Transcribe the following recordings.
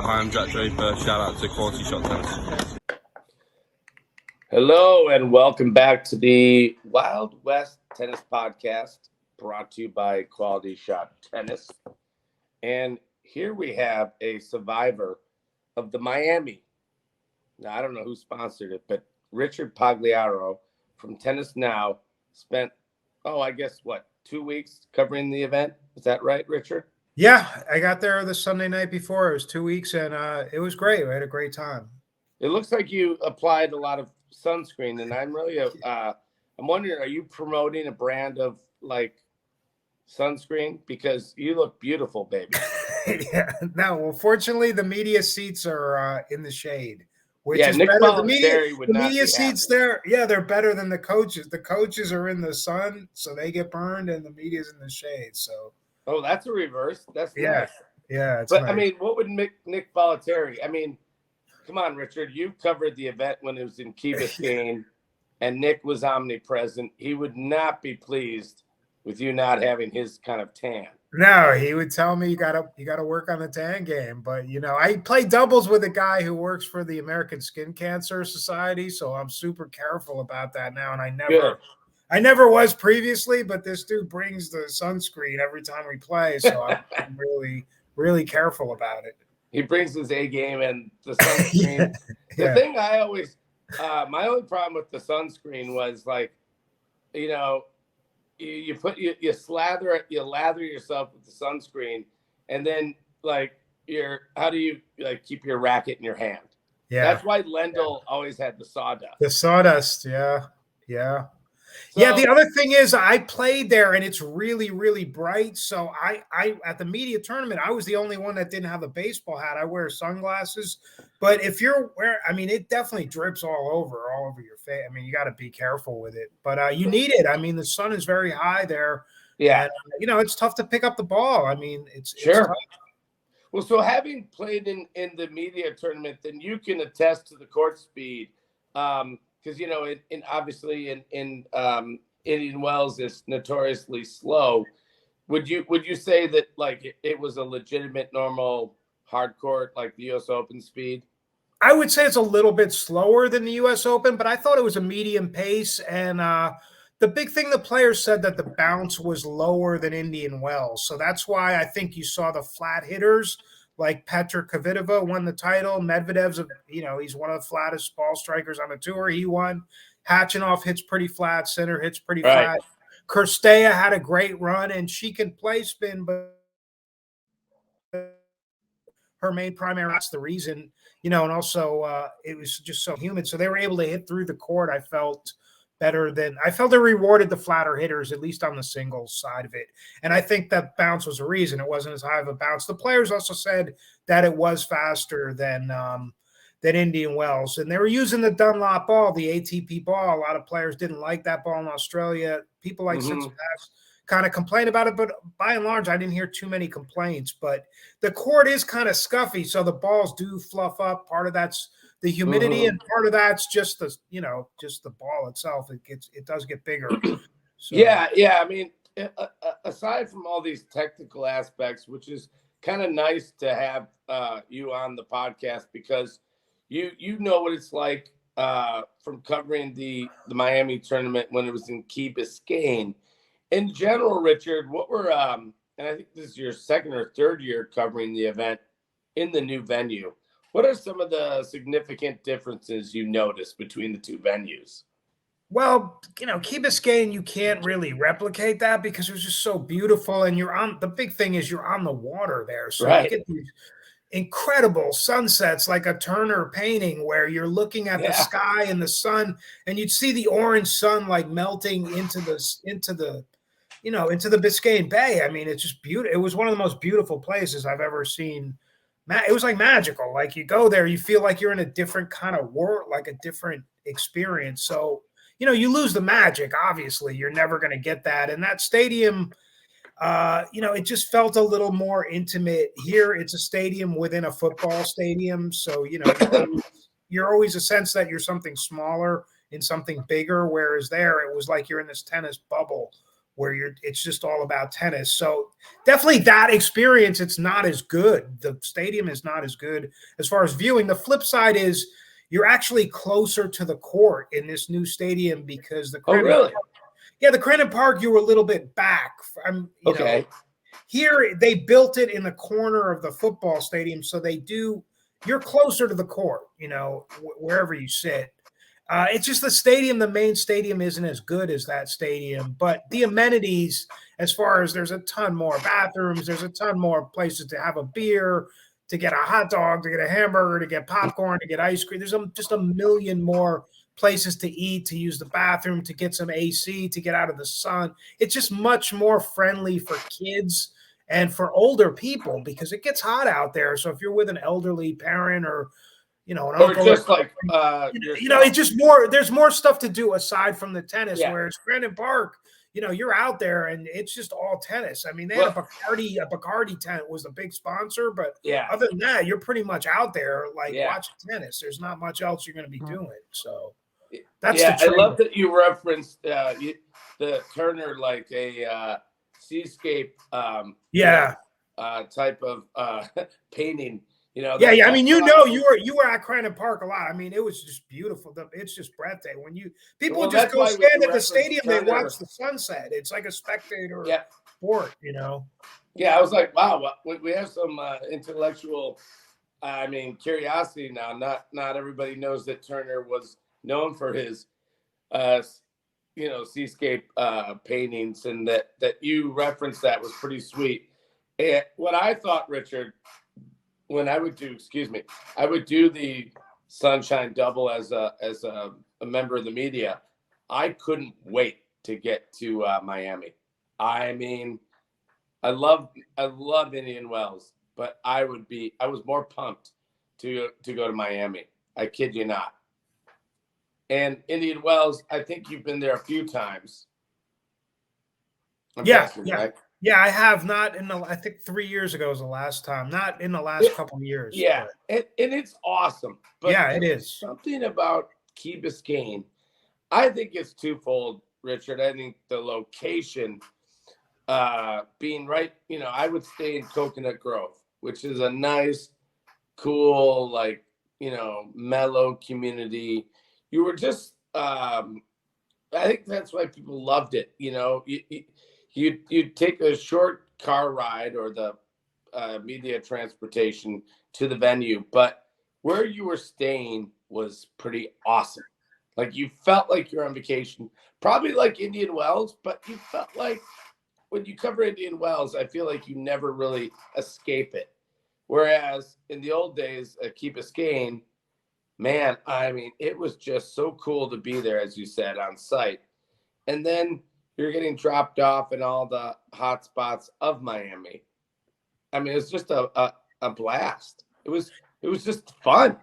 Hi, I'm Jack Draper. Shout out to QualityShot Tennis. Hello and welcome back to the Wild West Tennis Podast, brought to you by QualityShot Tennis. And here we have a survivor of the Miami. Now, I don't know who sponsored it, but Richard Pagliaro from Tennis Now spent, 2 weeks covering the event. Is that right, Richard? Yeah, I got there the Sunday night before. It was 2 weeks, and it was great. We had a great time. It looks like you applied a lot of sunscreen, and I'm really, I'm wondering, are you promoting a brand of like sunscreen? Because you look beautiful, baby. Yeah. No, well, fortunately, the media seats are in the shade, which is Nick better. The media seats there, they're better than the coaches. The coaches are in the sun, so they get burned, and the media's in the shade. So. Oh, that's a reverse. That's nice. Yeah. But nice. I mean, what would Nick Bollettieri? I mean, come on, Richard. You covered the event when it was in Key Biscayne, and Nick was omnipresent. He would not be pleased with you not having his kind of tan. No, he would tell me you gotta work on the tan game. But I play doubles with a guy who works for the American Skin Cancer Society, so I'm super careful about that now. And I never was previously, but this dude brings the sunscreen every time we play, so I'm really, really careful about it. He brings his A game and the sunscreen. The thing I always, my only problem with the sunscreen was like, you lather yourself with the sunscreen, and then like how do you like keep your racket in your hand? Yeah, that's why Lendl always had the sawdust. The sawdust, yeah. So, the other thing is I played there and it's really, really bright. So I at the media tournament, I was the only one that didn't have a baseball hat. I wear sunglasses, but if you're it definitely drips all over your face. I mean, you got to be careful with it, but you need it. I mean, the sun is very high there. Yeah. And, it's tough to pick up the ball. I mean, it's tough. Well, so having played in the media tournament, then you can attest to the court speed. Because obviously in Indian Wells is notoriously slow. Would you say that like it was a legitimate normal hard court like the U.S. Open speed? I would say it's a little bit slower than the U.S. Open, but I thought it was a medium pace. And the big thing the players said that the bounce was lower than Indian Wells, so that's why I think you saw the flat hitters. Like Petra Kvitova won the title. Medvedev's, he's one of the flattest ball strikers on the tour. He won. Hatchinoff hits pretty flat. Sinner hits pretty flat. Kirstea had a great run, and she can play spin, but her main primary, that's the reason, and also it was just so humid. So they were able to hit through the court, I felt they rewarded the flatter hitters, at least on the singles side of it. And I think that bounce was a reason. It wasn't as high of a bounce. The players also said that it was faster than Indian Wells. And they were using the Dunlop ball, the ATP ball. A lot of players didn't like that ball in Australia. People like Tsitsipas kind of complain about it, but by and large, I didn't hear too many complaints. But the court is kind of scuffy, so the balls do fluff up. Part of that's the humidity, and part of that's just the ball itself. It does get bigger. So. Yeah. I mean, aside from all these technical aspects, which is kind of nice to have you on the podcast because you know what it's like from covering the Miami tournament when it was in Key Biscayne. In general, Richard, what were and I think this is your second or third year covering the event in the new venue. What are some of the significant differences you noticed between the two venues? Well, Key Biscayne, you can't really replicate that because it was just so beautiful. And the big thing is you're on the water there. So you get these incredible sunsets like a Turner painting where you're looking at the sky and the sun, and you'd see the orange sun like melting into the Biscayne Bay. I mean, it's just beautiful. It was one of the most beautiful places I've ever seen. It was like magical. Like you go there, you feel like you're in a different kind of world, like a different experience. So, you lose the magic. Obviously, you're never going to get that. And that stadium, it just felt a little more intimate. Here, it's a stadium within a football stadium. So, you're always a sense that you're something smaller in something bigger. Whereas there, it was like you're in this tennis bubble where it's just all about tennis. So definitely that experience, it's not as good. The stadium is not as good as far as viewing. The flip side is you're actually closer to the court in this new stadium because the really? Yeah, the Crandon Park, you were a little bit back. Okay. Here they built it in the corner of the football stadium, so you're closer to the court, wherever you sit. It's just the main stadium isn't as good as that stadium, but the amenities, as far as there's a ton more bathrooms, there's a ton more places to have a beer, to get a hot dog, to get a hamburger, to get popcorn, to get ice cream. There's just a million more places to eat, to use the bathroom, to get some AC, to get out of the sun. It's just much more friendly for kids and for older people because it gets hot out there. So if you're with an elderly parent or an uncle, just like it's just more. There's more stuff to do aside from the tennis. Yeah. Whereas Crandon Park, you're out there and it's just all tennis. I mean, they had a Bacardi tent was a big sponsor, but other than that, you're pretty much out there watching tennis. There's not much else you're going to be doing. So that's I love that you referenced the Turner like a seascape type of painting. I mean, you were at Crandon Park a lot. I mean, it was just beautiful. It's just breathtaking. When people just go stand at the stadium, they watch the sunset. It's like a spectator sport, Yeah, I was like, wow, we have some intellectual, curiosity now. Not everybody knows that Turner was known for his, seascape paintings, and that you referenced that was pretty sweet. And what I thought, Richard, when I would do the Sunshine Double as a member of the media. I couldn't wait to get to Miami. I mean, I love Indian Wells, but I was more pumped to go to Miami. I kid you not. And Indian Wells, I think you've been there a few times. I'm guessing, right? Yeah, I have not I think 3 years ago was the last time, not in the last couple of years. Yeah, and it's awesome. But it is. Something about Key Biscayne, I think it's twofold, Richard. I think the location being right, I would stay in Coconut Grove, which is a nice, cool, mellow community. You were just, I think that's why people loved it. You'd take a short car ride or the media transportation to the venue, but where you were staying was pretty awesome. Like you felt like you're on vacation, probably like Indian Wells, but you felt like when you cover Indian Wells, I feel like you never really escape it. Whereas in the old days at Key Biscayne, man, I mean, it was just so cool to be there, as you said, on site. And then you're getting dropped off in all the hot spots of Miami. I mean, it's just a blast. It was just fun.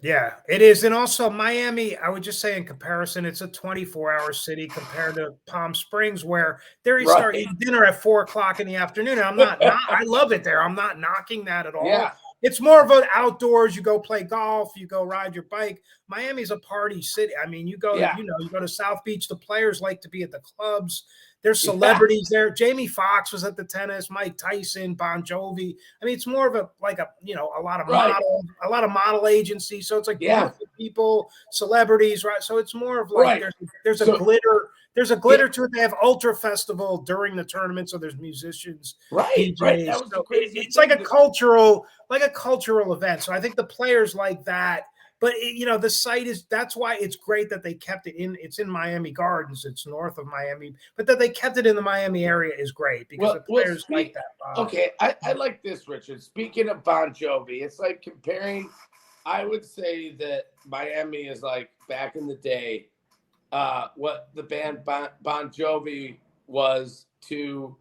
Yeah, it is. And also Miami, I would just say in comparison, it's a 24-hour city compared to Palm Springs, where you start eating dinner at 4:00 in the afternoon. And I love it there. I'm not knocking that at all. Yeah. It's more of an outdoors. You go play golf, you go ride your bike. Miami's a party city. I mean, you go to South Beach. The players like to be at the clubs. There's celebrities there. Jamie Foxx was at the tennis. Mike Tyson, Bon Jovi. I mean, it's more of a lot of model agencies. So it's like beautiful people, celebrities, right? So it's more of like there's a glitter. There's a glitter to it. They have Ultra Festival during the tournament, so there's musicians, DJs. So it's like a cultural event. So I think the players like that. But the site that's why it's great that they kept it in. It's in Miami Gardens. It's north of Miami, but that they kept it in the Miami area is great because the players like that. Okay, I like this, Richard. Speaking of Bon Jovi, it's like comparing. I would say that Miami is like back in the day, what the band Bon Jovi was to,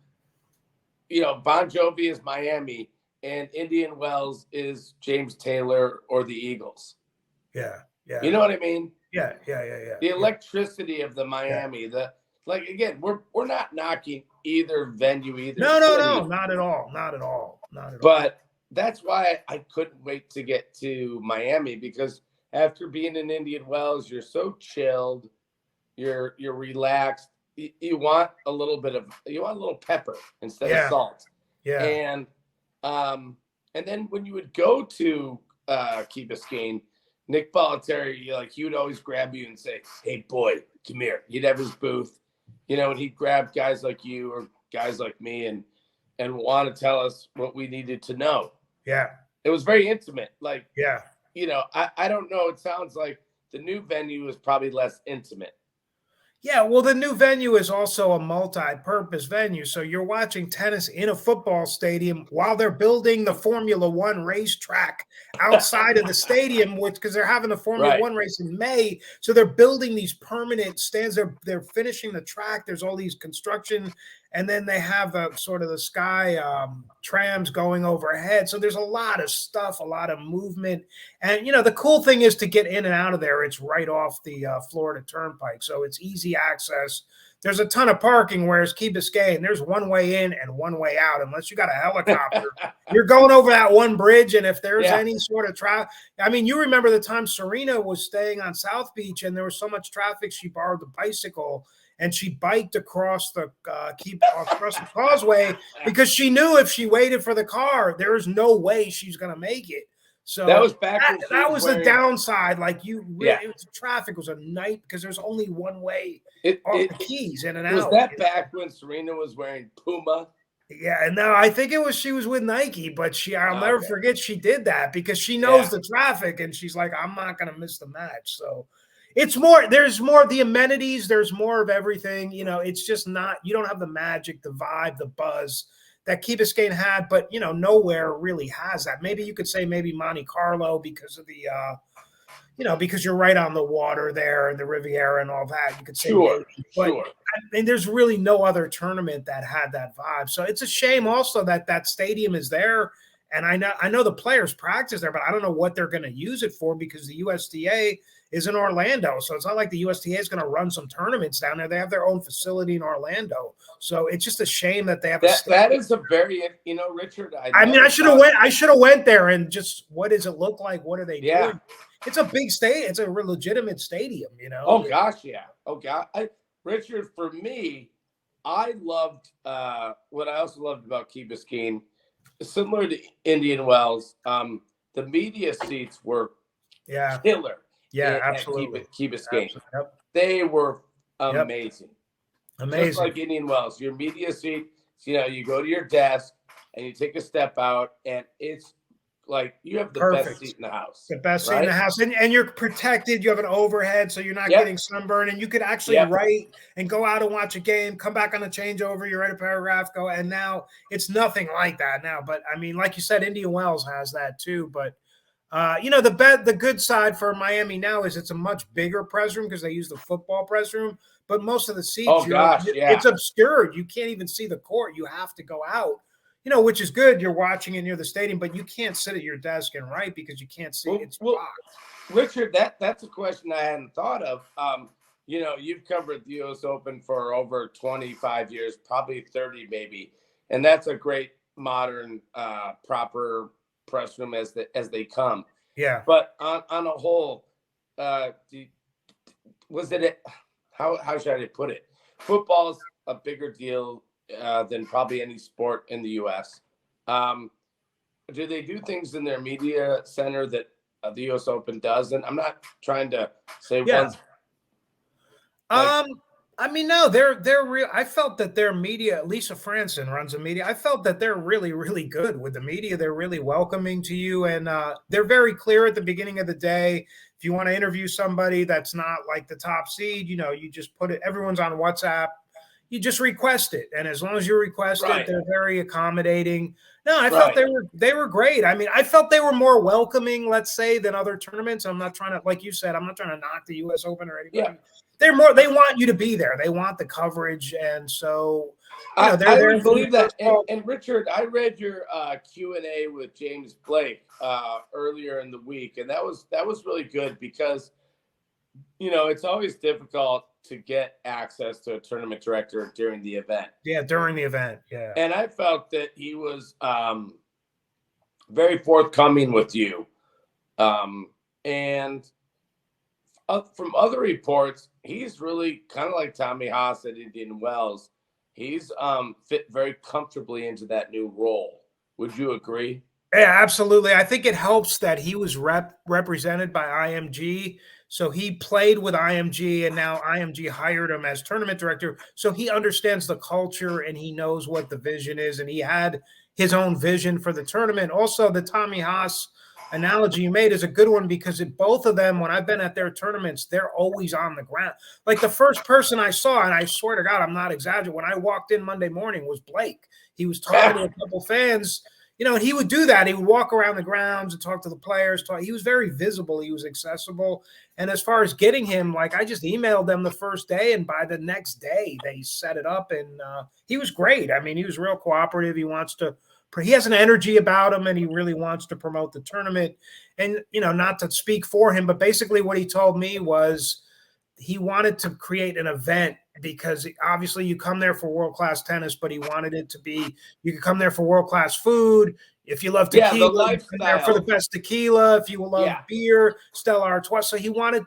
Bon Jovi is Miami and Indian Wells is James Taylor or the Eagles. Yeah. You know what I mean? Yeah. The electricity of the Miami, again, we're not knocking either venue either. No, not at all. But that's why I couldn't wait to get to Miami, because after being in Indian Wells, you're so chilled, you're relaxed. you want a little pepper instead of salt. Yeah. And then when you would go to Key Biscayne, Nick Bollettieri, he would always grab you and say, "Hey, boy, come here." He'd have his booth, and he'd grab guys like you or guys like me and want to tell us what we needed to know. Yeah. It was very intimate. I don't know. It sounds like the new venue is probably less intimate. Yeah, well, the new venue is also a multi-purpose venue. So you're watching tennis in a football stadium while they're building the Formula One racetrack outside of the stadium, because they're having the Formula One race in May. So they're building these permanent stands. They're finishing the track. There's all these construction, and then they have sort of the sky trams going overhead. So there's a lot of stuff, a lot of movement. And, the cool thing is to get in and out of there. It's right off the Florida Turnpike. So it's easy access. There's a ton of parking, whereas Key Biscayne, there's one way in and one way out. Unless you got a helicopter, you're going over that one bridge. And if there's any sort of traffic, you remember the time Serena was staying on South Beach and there was so much traffic, she borrowed the bicycle and she biked across the causeway because she knew if she waited for the car, there was no way she's going to make it. So that was back. That was the downside. Traffic was a night because there's only one way off the Keys in and out. Was that back when Serena was wearing Puma? Yeah, and no, I think she was with Nike, but I'll never forget she did that because she knows the traffic and she's like, I'm not going to miss the match. So there's more of the amenities. There's more of everything. It's just not, you don't have the magic, the vibe, the buzz that Key Biscayne had, but nowhere really has that. Maybe you could say maybe Monte Carlo because of the, because you're right on the water there and the Riviera and all that. You could say, sure. There's really no other tournament that had that vibe. So it's a shame also that stadium is there. And I know the players practice there, but I don't know what they're going to use it for because the USTA is in Orlando. So it's not like the USTA is going to run some tournaments down there. They have their own facility in Orlando. So it's just a shame that they have that is a very, Richard. I should have went there and just, what does it look like? What are they doing? It's a big stadium. It's a legitimate stadium, Oh gosh. Yeah. Oh God. Richard, for me, I loved, what I also loved about Key Biscayne, similar to Indian Wells, the media seats were killer. Yeah, absolutely. Key Biscayne. Yep. They were amazing. Amazing. Just like Indian Wells, your media seat, you go to your desk and you take a step out and it's like you have the best seat in the house. The best seat in the house. And you're protected. You have an overhead so you're not getting sunburn. And you could actually write and go out and watch a game, come back on a changeover, you write a paragraph, go. And now it's nothing like that now. But, like you said, Indian Wells has that too. But, the good side for Miami now is it's a much bigger press room because they use the football press room. But most of the seats, it's obscured. You can't even see the court. You have to go out, which is good. You're watching it near the stadium, but you can't sit at your desk and write because you can't see it's blocked. Richard, that's a question I hadn't thought of. You've covered the U.S. Open for over 25 years, probably 30 maybe. And that's a great modern, proper press room as they come. Yeah. But on a whole, was it how should I put it? Football's a bigger deal than probably any sport in the U.S. Do they do things in their media center that the U.S. Open doesn't? I'm not trying to say one's. No, they're real. I felt that their media, Lisa Franson runs the media. I felt that they're really, really good with the media. They're really welcoming to you. And they're very clear at the beginning of the day. If you want to interview somebody that's not like the top seed, you just put it, everyone's on WhatsApp. You just request it. And as long as you request it, they're very accommodating. No, I felt they were great. I felt they were more welcoming, let's say, than other tournaments. I'm not trying to, like you said, I'm not trying to knock the U.S. Open or anything. Yeah. They want you to be there. They want the coverage. And so I would believe that. And Richard, I read your Q&A with James Blake earlier in the week, and that was really good because, it's always difficult to get access to a tournament director during the event. Yeah, during the event. Yeah. And I felt that he was very forthcoming with you. And from other reports, he's really kind of like Tommy Haas at Indian Wells. He's fit very comfortably into that new role. Would you agree? Yeah, absolutely. I think it helps that he was represented by IMG. So he played with IMG, and now IMG hired him as tournament director. So he understands the culture and he knows what the vision is. And he had his own vision for the tournament. Also, the Tommy Haas analogy you made is a good one because both of them, when I've been at their tournaments, they're always on the ground. Like the first person I saw, and I swear to God, I'm not exaggerating, when I walked in Monday morning was Blake. He was talking to a couple fans. He would do that. He would walk around the grounds and talk to the players. He was very visible. He was accessible. And as far as getting him, like I just emailed them the first day, and by the next day they set it up. And he was great. I mean, he was real cooperative. He has an energy about him, and he really wants to promote the tournament. And not to speak for him, but basically what he told me was he wanted to create an event because obviously you come there for world-class tennis, but he wanted it to be, you could come there for world-class food. If you love tequila, you come there for the best tequila. If you love beer, Stella Artois. So he wanted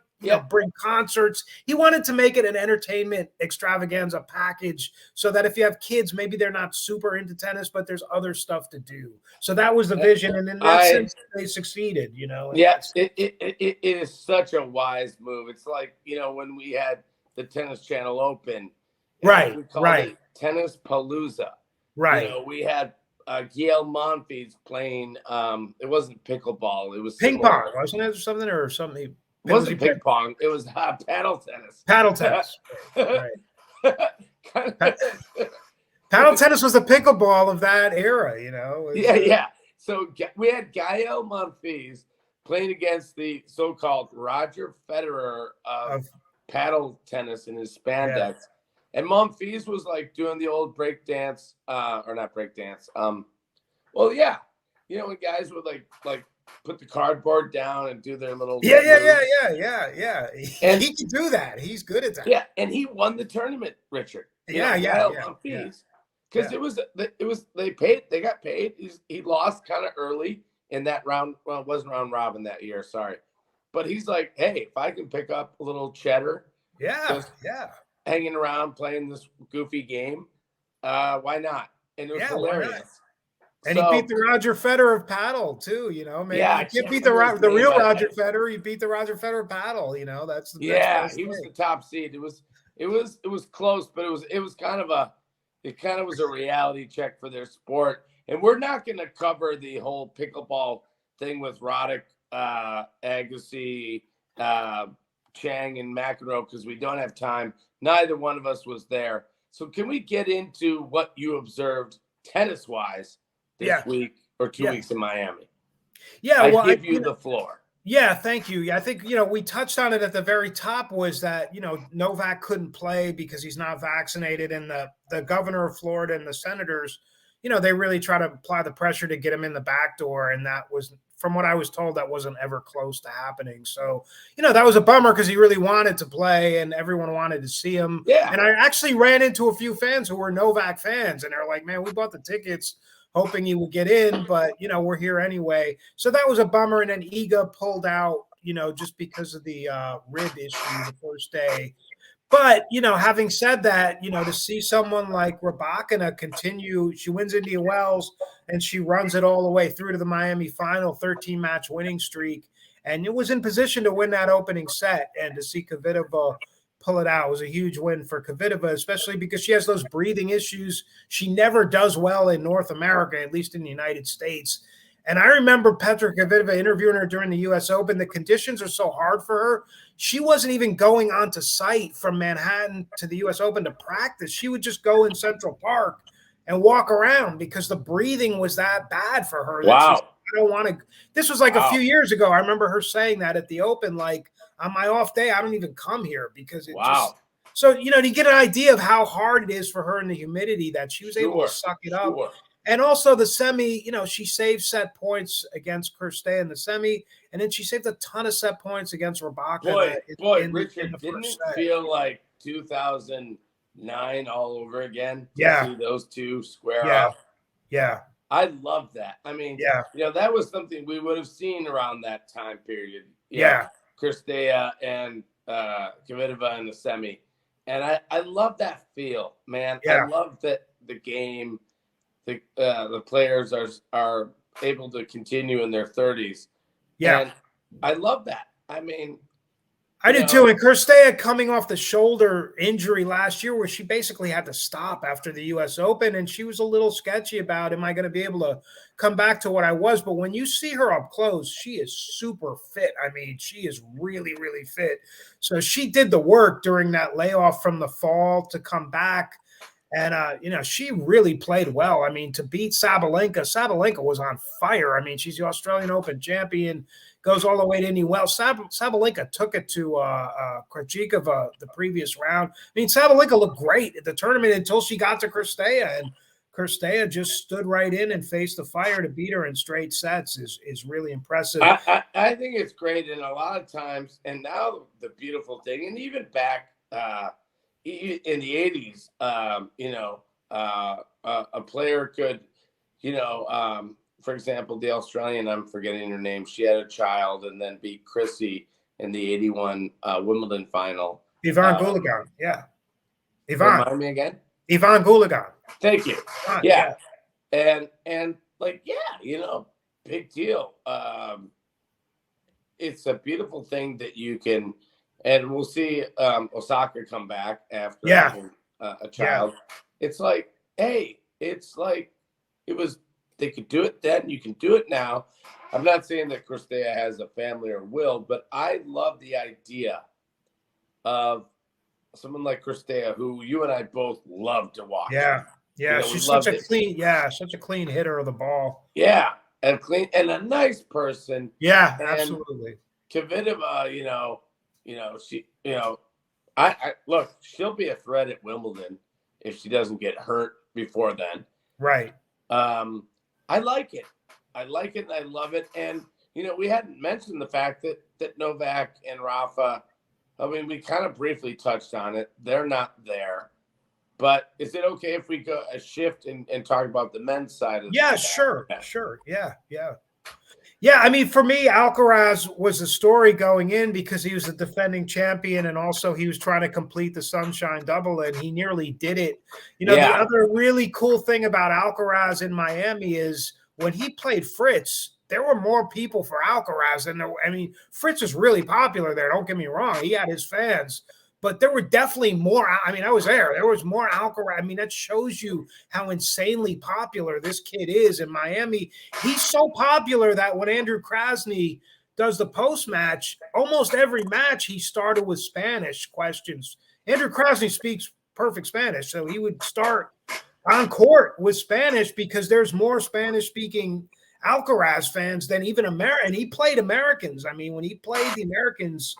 bring concerts. He wanted to make it an entertainment extravaganza package so that if you have kids, maybe they're not super into tennis, but there's other stuff to do. So that was the vision. And in that sense, they succeeded, Yes, it is such a wise move. It's like, when we had the Tennis Channel Open. Right, we called it Tennis Palooza. Right. We had Gail Monfils playing, it wasn't pickleball. It was ping pong, wasn't it? Something or something. It wasn't ping pong. It was paddle tennis. Paddle tennis. Paddle tennis was the pickleball of that era, Yeah. So we had Gael Monfils playing against the so-called Roger Federer of paddle tennis in his spandex. Yeah. And Monfils was like doing the old break dance, or not break dance. When guys would like put the cardboard down and do their little yeah. And he can do that. He's good at that. Yeah, and he won the tournament, Richard. Because they got paid. He lost kind of early in that round. Well, it wasn't round robin that year, sorry. But he's like, hey, if I can pick up a little cheddar, hanging around playing this goofy game, why not? And it was hilarious. And he beat the Roger Federer of paddle too, Maybe you can't beat the real Roger Federer. You beat the Roger Federer paddle, That's the best he was the top seed. It was close, but it was kind of a reality check for their sport. And we're not going to cover the whole pickleball thing with Roddick, Agassi, Chang, and McEnroe because we don't have time. Neither one of us was there. So can we get into what you observed tennis-wise this week or 2 weeks in Miami? Yeah, I give you the floor. Yeah, thank you. I think, we touched on it at the very top was that, Novak couldn't play because he's not vaccinated, and the governor of Florida and the senators, they really try to apply the pressure to get him in the back door. And that was, from what I was told, that wasn't ever close to happening. So, that was a bummer because he really wanted to play and everyone wanted to see him. Yeah. And I actually ran into a few fans who were Novak fans, and they're like, man, we bought the tickets hoping he would get in, but, we're here anyway. So that was a bummer. And then Iga pulled out, just because of the rib issue the first day. But, having said that, to see someone like Rybakina continue, she wins Indian Wells and she runs it all the way through to the Miami final, 13-match winning streak. And it was in position to win that opening set, and to see Kvitova pull it out was a huge win for Kvitova, especially because she has those breathing issues. She never does well in North America, at least in the United States. And I remember Petra Kvitova interviewing her during the U.S. Open. The conditions are so hard for her. She wasn't even going onto site from Manhattan to the U.S. Open to practice. She would just go in Central Park and walk around because the breathing was that bad for her. Wow. I don't want to. This was like a few years ago. I remember her saying that at the Open, like, on my off day, I don't even come here because it just. So, to get an idea of how hard it is for her in the humidity, that she was able to suck it up. And also the semi, she saved set points against Kirste in the semi, and then she saved a ton of set points against Rybakina. Richard, didn't it feel like 2009 all over again to see those two square off? Yeah. I love that. I mean, that was something we would have seen around that time period. Kirstea and Kvitova in the semi. And I love that feel, man. Yeah. I love that the game, the players are able to continue in their 30s. Yeah. And I love that. I mean, I did too. And Kirstea coming off the shoulder injury last year where she basically had to stop after the U.S. Open, and she was a little sketchy about, am I going to be able to come back to what I was? But when you see her up close, she is super fit. I mean, she is really, really fit. So she did the work during that layoff from the fall to come back. And, she really played well. I mean, to beat Sabalenka was on fire. I mean, she's the Australian Open champion, goes all the way to Indy Wells. Sabalenka took it to Krejcikova the previous round. I mean, Sabalenka looked great at the tournament until she got to Kirstea, and Kirstea just stood right in and faced the fire to beat her in straight sets is really impressive. I think it's great. And a lot of times, and now the beautiful thing, and even back in the 80s, a player could, for example, the Australian, I'm forgetting her name, she had a child and then beat Chrissy in the 81 Wimbledon final. Yvonne Goolagong, yeah. Remind me again? Yvonne Goolagong. Thank you. Yeah. And big deal. It's a beautiful thing that you can, and we'll see Osaka come back after having a child. Yeah. It's like, hey, they could do it then. You can do it now. I'm not saying that Kirstea has a family or will, but I love the idea of someone like Kirstea, who you and I both love to watch. Yeah. Yeah. She's such a clean hitter of the ball. Yeah. And clean and a nice person. Yeah, and absolutely. Kvitova, I look, she'll be a threat at Wimbledon if she doesn't get hurt before then. Right. I like it. I like it and I love it. And, we hadn't mentioned the fact that Novak and Rafa, I mean, we kind of briefly touched on it. They're not there. But is it okay if we go a shift and talk about the men's side of the sure. Yeah. Yeah, I mean, for me, Alcaraz was the story going in because he was a defending champion, and also he was trying to complete the Sunshine Double, and he nearly did it. The other really cool thing about Alcaraz in Miami is when he played Fritz, there were more people for Alcaraz than Fritz was really popular there. Don't get me wrong; he had his fans. But there were definitely more. I mean, I was there. There was more Alcaraz. I mean, that shows you how insanely popular this kid is in Miami. He's so popular that when Andrew Krasny does the post-match, almost every match he started with Spanish questions. Andrew Krasny speaks perfect Spanish, so he would start on court with Spanish because there's more Spanish-speaking Alcaraz fans than even and he played Americans. I mean, when he played the Americans,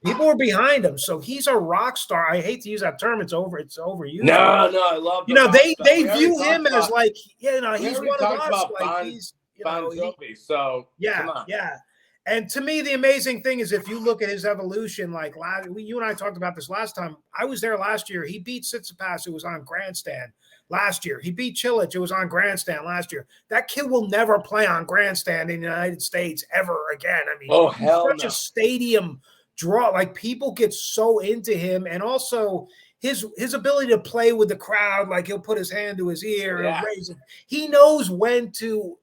people were behind him. So he's a rock star. I hate to use that term. It's overused. No, I love they view him as like, he's one of us. Like he's Bon Jovi. So yeah. And to me, the amazing thing is if you look at his evolution, like you and I talked about this last time. I was there last year. He beat Tsitsipas, who was on grandstand last year. He beat Cilic, who was on grandstand last year. That kid will never play on grandstand in the United States ever again. I mean, he's such a stadium draw. Like people get so into him, and also his ability to play with the crowd. Like he'll put his hand to his ear and raise it. He knows when to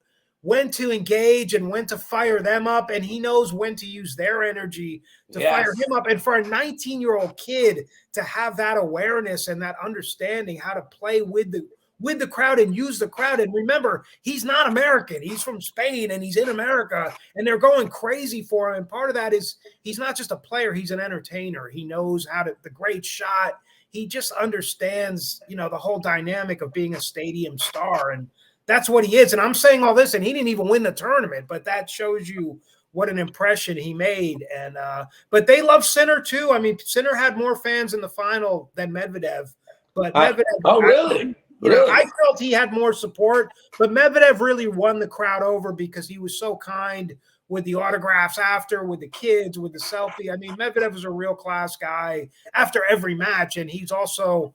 engage and when to fire them up, and he knows when to use their energy to fire him up. And for a 19-year-old kid to have that awareness and that understanding how to play with the crowd and use the crowd. And remember, he's not American. He's from Spain and he's in America and they're going crazy for him. And part of that is he's not just a player, he's an entertainer. He knows the great shot. He just understands, the whole dynamic of being a stadium star. And that's what he is. And I'm saying all this, and he didn't even win the tournament, but that shows you what an impression he made. And but they love Sinner too. I mean, Sinner had more fans in the final than Medvedev. But Medvedev, really? I felt he had more support, but Medvedev really won the crowd over because he was so kind with the autographs after, with the kids, with the selfie. I mean, Medvedev was a real class guy after every match, and he's also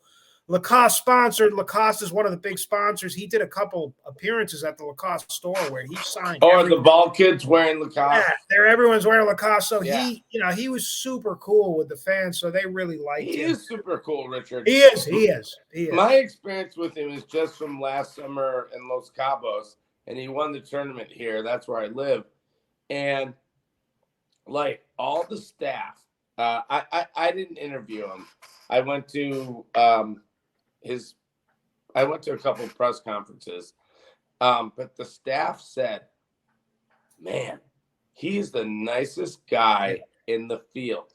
Lacoste sponsored. Lacoste is one of the big sponsors. He did a couple appearances at the Lacoste store where he signed. Or the ball kids wearing Lacoste. Yeah, everyone's wearing Lacoste. So Yeah. he was super cool with the fans. So they really liked him. He is super cool, Richard. He is. My experience with him is just from last summer in Los Cabos, and he won the tournament here. That's where I live. And like all the staff, I didn't interview him. I went to a couple of press conferences, but the staff said, man, he's the nicest guy in the field.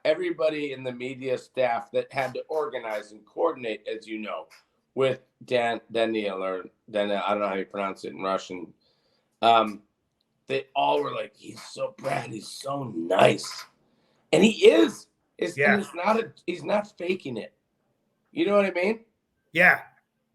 Everybody in the media staff that had to organize and coordinate, as you know, with Daniel, I don't know how you pronounce it in Russian. They all were like, he's so nice. And he is. And he's not faking it. You know what I mean? Yeah.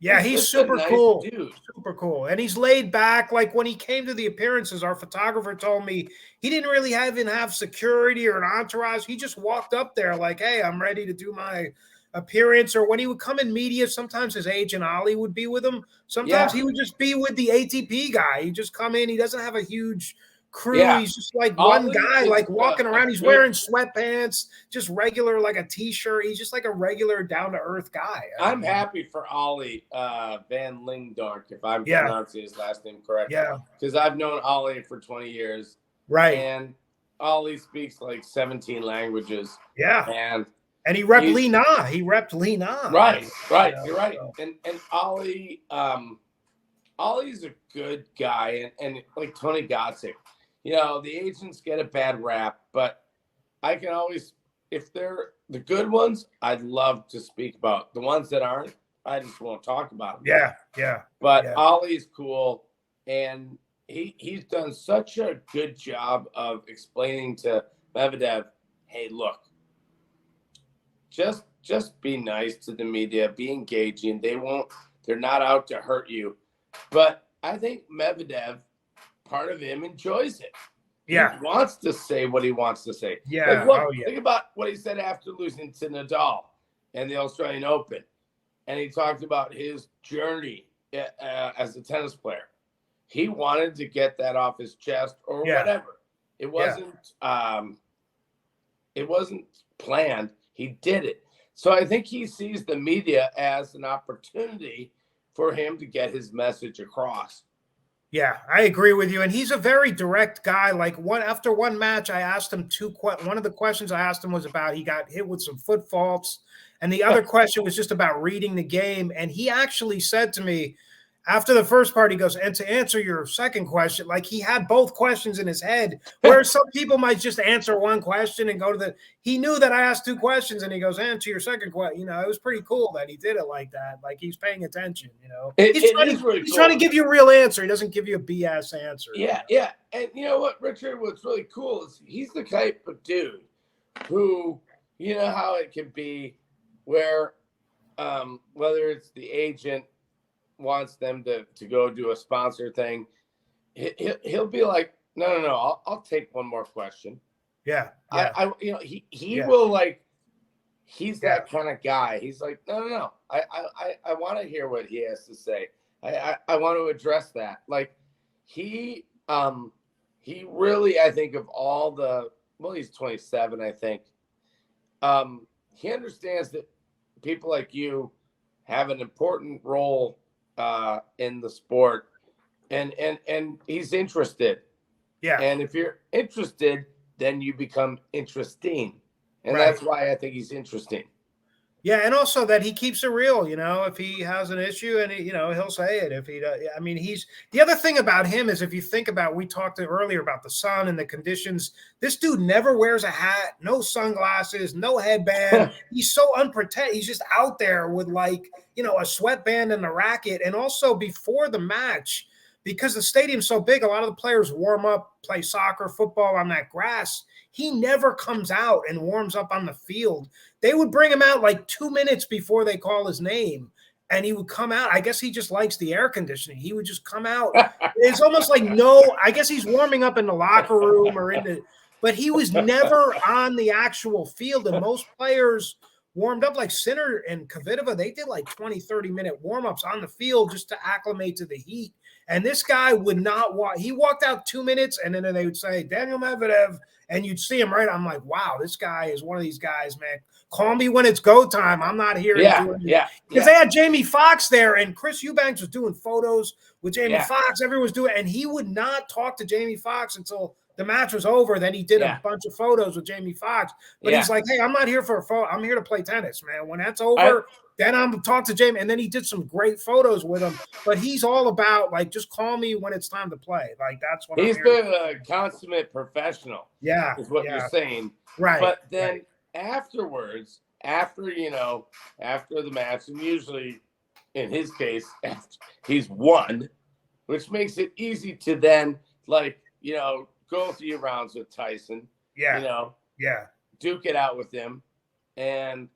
Yeah, he's super cool. Dude. Super cool. And he's laid back. Like when he came to the appearances, our photographer told me he didn't really even have security or an entourage. He just walked up there like, hey, I'm ready to do my appearance. Or when he would come in media, sometimes his agent Ollie would be with him. Sometimes he would just be with the ATP guy. He'd just come in. He doesn't have a huge crew. Yeah. He's just like one guy, like walking around. He's wearing sweatpants, just regular, like a t-shirt. He's just like a regular down-to-earth guy. I'm happy for Ollie Van Lingdork, if I'm pronouncing his last name correctly. Yeah. Because I've known Ollie for 20 years. Right. And Ollie speaks like 17 languages. Yeah. And he repped Li Na. He repped Li Na. Right. You're right. So. And Ollie, Ollie's a good guy. And like Tony Gottsick, you know, the agents get a bad rap, but I can always, if they're the good ones, I'd love to speak about. The ones that aren't, I just won't talk about them. Yeah. But Ollie's cool, and he's done such a good job of explaining to Medvedev, hey, look, just be nice to the media, be engaging. They're not out to hurt you. But I think Medvedev, part of him enjoys it. Yeah. He wants to say what he wants to say. Yeah. Like, look, think about what he said after losing to Nadal in the Australian Open. And he talked about his journey as a tennis player. He wanted to get that off his chest or whatever. It wasn't planned. He did it. So I think he sees the media as an opportunity for him to get his message across. Yeah, I agree with you. And he's a very direct guy. Like after one match, I asked him one of the questions I asked him was about he got hit with some foot faults. And the other question was just about reading the game. And he actually said to me after the first part, he goes, and to answer your second question, like he had both questions in his head, where some people might just answer one question and go to he knew that I asked two questions and he goes, answer your second question. You know, it was pretty cool that he did it like that. Like he's paying attention, you know. He's trying to give you a real answer. He doesn't give you a BS answer. Yeah. And you know what, Richard, what's really cool is he's the type of dude who, you know how it can be where whether it's the agent wants them to go do a sponsor thing, he'll be like, no, I'll take one more question. Yeah. I he will, like, he's that kind of guy. He's like, no, I want to hear what he has to say. I want to address that. Like he really, I think of all he's 27, I think. He understands that people like you have an important role in the sport, and he's interested. Yeah. And if you're interested, then you become interesting. And that's why I think he's interesting. Yeah, and also that he keeps it real, you know, if he has an issue and, he'll say it. If he does, I mean, the other thing about him is if you think about, we talked earlier about the sun and the conditions, this dude never wears a hat, no sunglasses, no headband. He's so unprotected. He's just out there with a sweatband and a racket. And also before the match, because the stadium's so big, a lot of the players warm up, play soccer, football on that grass. He never comes out and warms up on the field. They would bring him out like 2 minutes before they call his name, and he would come out. I guess he just likes the air conditioning. He would just come out. It's almost like I guess he's warming up in the locker room but he was never on the actual field. And most players warmed up like Sinner and Kvitova. They did like 20, 30-minute warm-ups on the field just to acclimate to the heat. And this guy would not walk. He walked out 2 minutes, and then they would say, Daniel Medvedev, and you'd see him, right? I'm like, wow, this guy is one of these guys, man. Call me when it's go time. I'm not here. Because they had Jamie Foxx there, and Chris Eubanks was doing photos with Jamie Foxx. Everyone was doing, and he would not talk to Jamie Foxx until the match was over. Then he did a bunch of photos with Jamie Foxx. But he's like, hey, I'm not here for a photo. I'm here to play tennis, man. When that's over, then I'm talk to Jamie. And then he did some great photos with him. But he's all about, like, just call me when it's time to play. Like, that's what he's been a consummate professional. Yeah. Is what you're saying. Right. But then afterwards, after the match, and usually in his case, after he's won, which makes it easy to then, like, go a few rounds with Tyson. Yeah. Duke it out with him, and